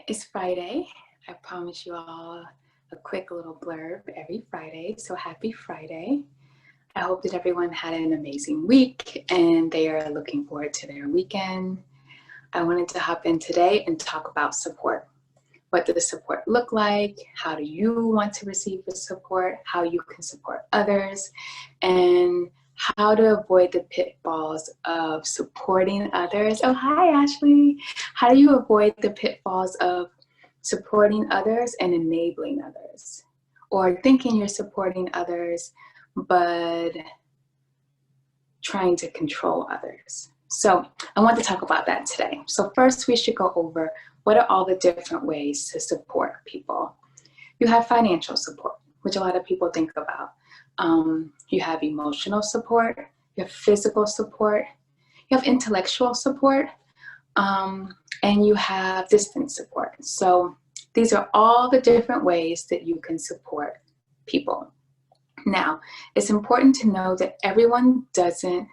It's Friday. I promise you all a quick little blurb every Friday. So happy Friday. I hope that everyone had an amazing week and they are looking forward to their weekend. I wanted to hop in today and talk about support. What does support look like? How do you want to receive the support? How you can support others? And how to avoid the pitfalls of supporting others. Oh, hi, Ashley. How do you avoid the pitfalls of supporting others and enabling others? Or thinking you're supporting others, but trying to control others. So I want to talk about that today. So first we should go over what are all the different ways to support people. You have financial support, which a lot of people think about. You have emotional support, you have physical support, you have intellectual support, and you have distance support. So these are all the different ways that you can support people. Now, it's important to know that everyone doesn't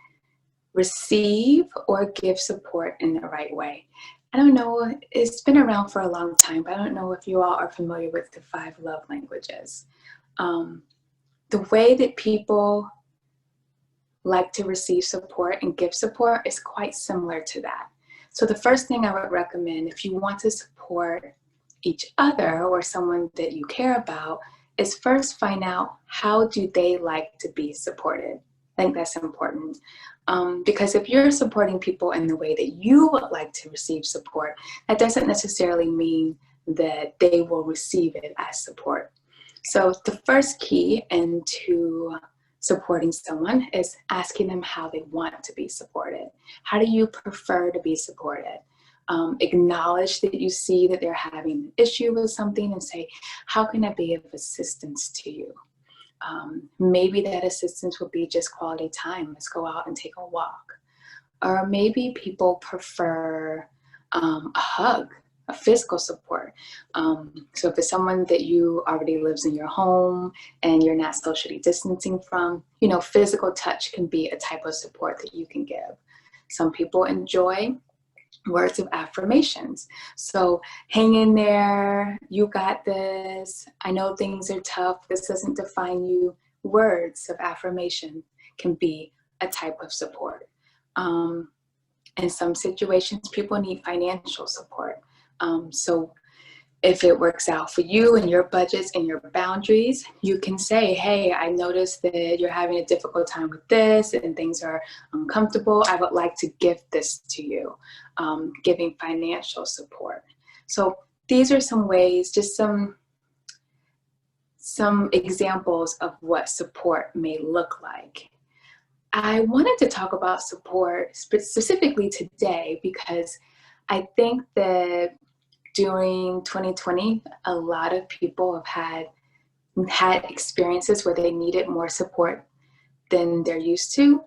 receive or give support in the right way. I don't know, it's been around for a long time, but I don't know if you all are familiar with the 5 love languages. The way that people like to receive support and give support is quite similar to that. So the first thing I would recommend if you want to support each other or someone that you care about is first find out how do they like to be supported. I think that's important. Because if you're supporting people in the way that you would like to receive support, that doesn't necessarily mean that they will receive it as support. So the first key into supporting someone is asking them how they want to be supported. How do you prefer to be supported? Acknowledge that you see that they're having an issue with something and say, how can I be of assistance to you? Maybe that assistance would be just quality time. Let's go out and take a walk. Or maybe people prefer a hug, a physical support. So if it's someone that you already lives in your home and you're not socially distancing from, physical touch can be a type of support that you can give. Some people enjoy words of affirmations. So hang in there, you got this, I know things are tough, this doesn't define you. Words of affirmation can be a type of support. In some situations, people need financial support. So if it works out for you and your budgets and your boundaries, you can say, hey, I noticed that you're having a difficult time with this and things are uncomfortable. I would like to gift this to you, giving financial support. So these are some ways, just some examples of what support may look like. I wanted to talk about support specifically today because I think that during 2020, a lot of people have had experiences where they needed more support than they're used to.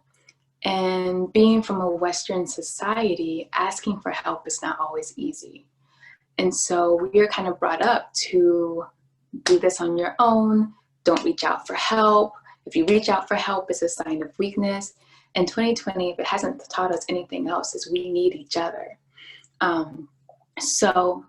And being from a Western society, asking for help is not always easy. And so we're kind of brought up to do this on your own. Don't reach out for help. If you reach out for help, it's a sign of weakness. And 2020, if it hasn't taught us anything else, is we need each other. So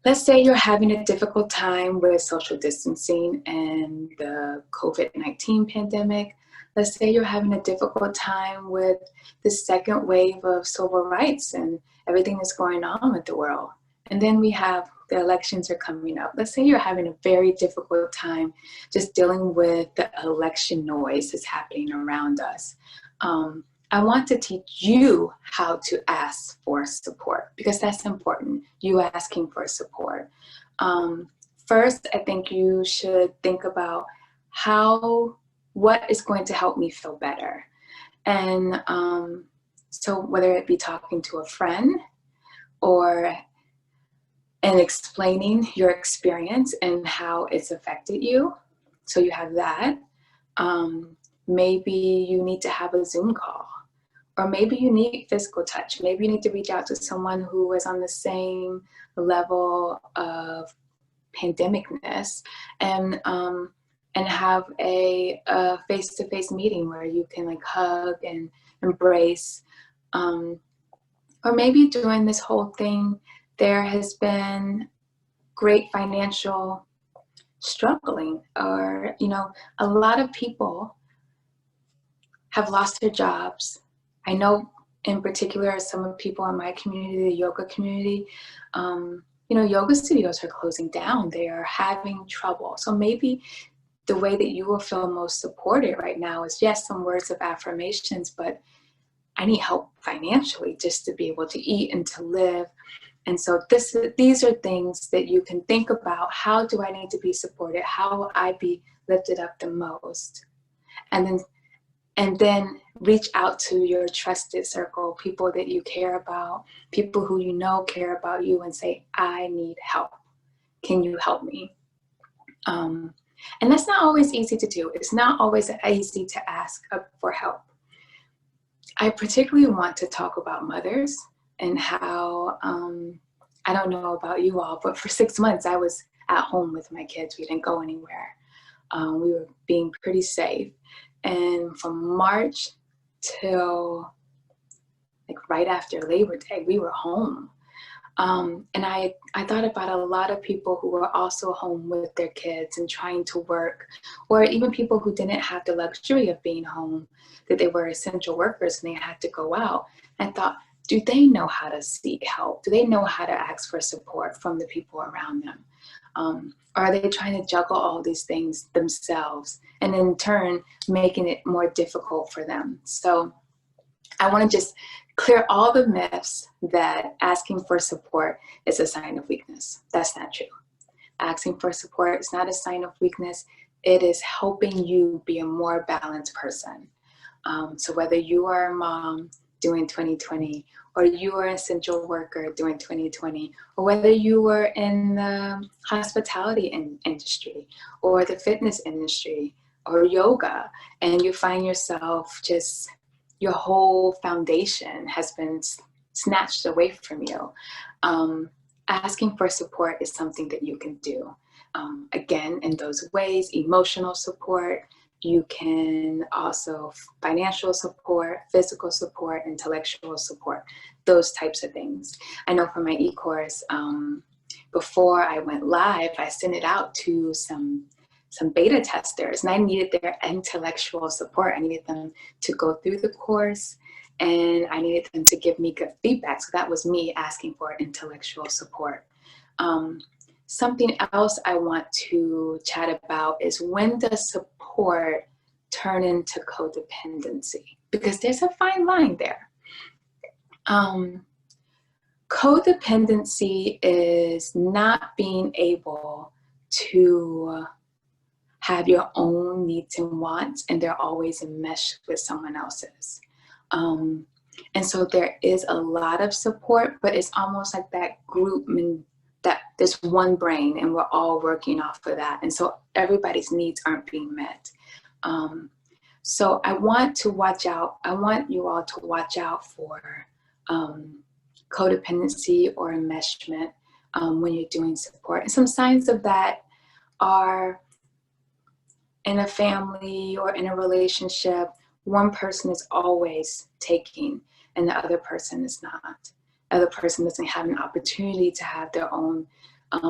let's say you're having a difficult time with social distancing and the COVID-19 pandemic. Let's say you're having a difficult time with the second wave of civil rights and everything that's going on with the world. And then we have the elections are coming up. Let's say you're having a very difficult time just dealing with the election noise that's happening around us. I want to teach you how to ask for support because that's important, you asking for support. First, I think you should think about what is going to help me feel better. And so whether it be talking to a friend and explaining your experience and how it's affected you. So you have that. Maybe you need to have a Zoom call. Or maybe you need physical touch. Maybe you need to reach out to someone who is on the same level of pandemicness and have a face-to-face meeting where you can hug and embrace. Or maybe during this whole thing, there has been great financial struggling, or, you know, a lot of people have lost their jobs. I know in particular, some of the people in my community, the yoga community, you know, yoga studios are closing down. They are having trouble. So maybe the way that you will feel most supported right now is, yes, some words of affirmations, but I need help financially just to be able to eat and to live. And so these are things that you can think about. How do I need to be supported? How will I be lifted up the most? And then reach out to your trusted circle, people that you care about, people who you know care about you, and say, I need help. Can you help me? And that's not always easy to do. It's not always easy to ask for help. I particularly want to talk about mothers and how, I don't know about you all, but for 6 months I was at home with my kids. We didn't go anywhere. We were being pretty safe. And from March till like right after Labor Day, we were home. And I thought about a lot of people who were also home with their kids and trying to work, or even people who didn't have the luxury of being home, that they were essential workers and they had to go out. And I thought, do they know how to seek help? Do they know how to ask for support from the people around them? Or are they trying to juggle all these things themselves and in turn making it more difficult for them? So I want to just clear all the myths that asking for support is a sign of weakness. That's not true. Asking for support is not a sign of weakness. It is helping you be a more balanced person. So whether you are a mom doing 2020, or you are an essential worker doing 2020, or whether you were in the hospitality industry, or the fitness industry, or yoga, and you find yourself just, your whole foundation has been snatched away from you. Asking for support is something that you can do. Again, in those ways, emotional support, you can also financial support, physical support, intellectual support, those types of things. I know for my e-course, before I went live, I sent it out to some beta testers, and I needed their intellectual support. I needed them to go through the course, and I needed them to give me good feedback. So that was me asking for intellectual support. Something else I want to chat about is, when does support turn into codependency? Because there's a fine line there. Codependency is not being able to have your own needs and wants, and they're always enmeshed with someone else's. And so there is a lot of support, but it's almost like that group, that there's one brain and we're all working off of that. And so everybody's needs aren't being met. So I want to watch out. I want you all to watch out for codependency or enmeshment when you're doing support. And some signs of that are, in a family or in a relationship, one person is always taking and the other person is not. The other person doesn't have an opportunity to have their own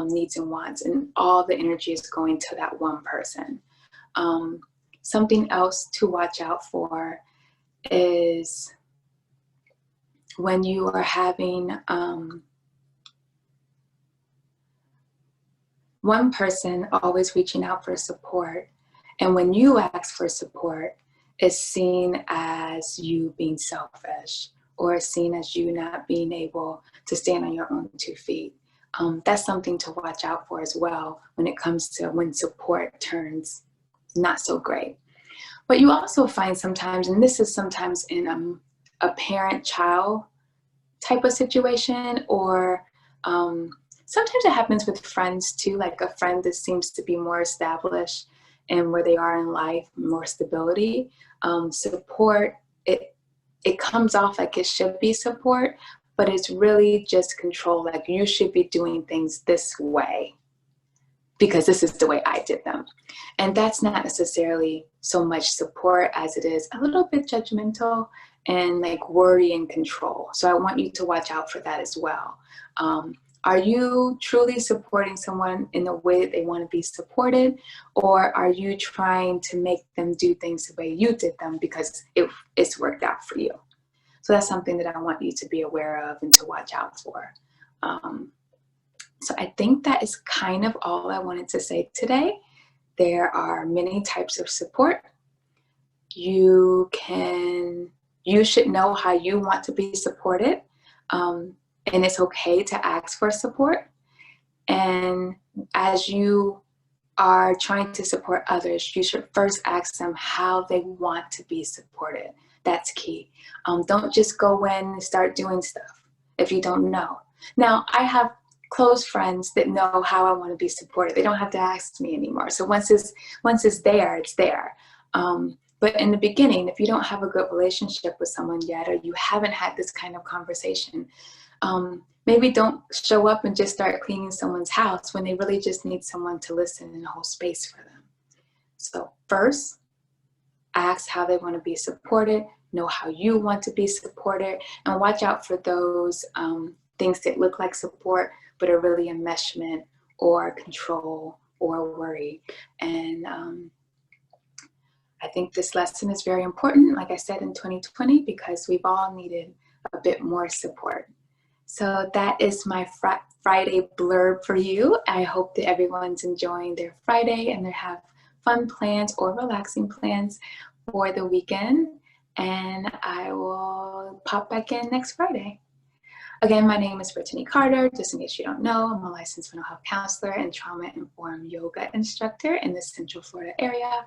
needs and wants, and all the energy is going to that one person. Something else to watch out for is when you are having one person always reaching out for support, and when you ask for support, it's seen as you being selfish, or seen as you not being able to stand on your own 2 feet. That's something to watch out for as well when it comes to when support turns not so great. But you also find sometimes, and this is sometimes in a parent-child type of situation, or sometimes it happens with friends too, like a friend that seems to be more established and where they are in life, more stability. Support, it comes off like it should be support, but it's really just control. Like, you should be doing things this way because this is the way I did them. And that's not necessarily so much support as it is a little bit judgmental and like worry and control. So I want you to watch out for that as well. Are you truly supporting someone in the way that they want to be supported, or are you trying to make them do things the way you did them because it's worked out for you? So that's something that I want you to be aware of and to watch out for. So I think that is kind of all I wanted to say today. There are many types of support. You should know how you want to be supported. And it's okay to ask for support. And as you are trying to support others, you should first ask them how they want to be supported. That's key. Don't just go in and start doing stuff if you don't know. Now, I have close friends that know how I want to be supported. They don't have to ask me anymore. So once it's there, it's there. But in the beginning, if you don't have a good relationship with someone yet, or you haven't had this kind of conversation, maybe don't show up and just start cleaning someone's house when they really just need someone to listen and hold space for them. So first, ask how they want to be supported, know how you want to be supported, and watch out for those things that look like support but are really enmeshment or control or worry. And I think this lesson is very important, like I said, in 2020, because we've all needed a bit more support. So that is my Friday blurb for you. I hope that everyone's enjoying their Friday and they have fun plans or relaxing plans for the weekend. And I will pop back in next Friday. Again, my name is Brittany Carter. Just in case you don't know, I'm a licensed mental health counselor and trauma-informed yoga instructor in the Central Florida area.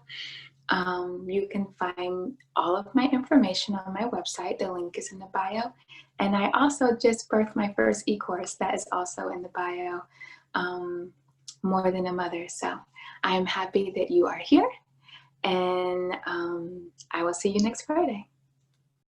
You can find all of my information on my website. The link is in the bio. And I also just birthed my first e-course that is also in the bio, More Than a Mother. So I'm happy that you are here, and I will see you next Friday.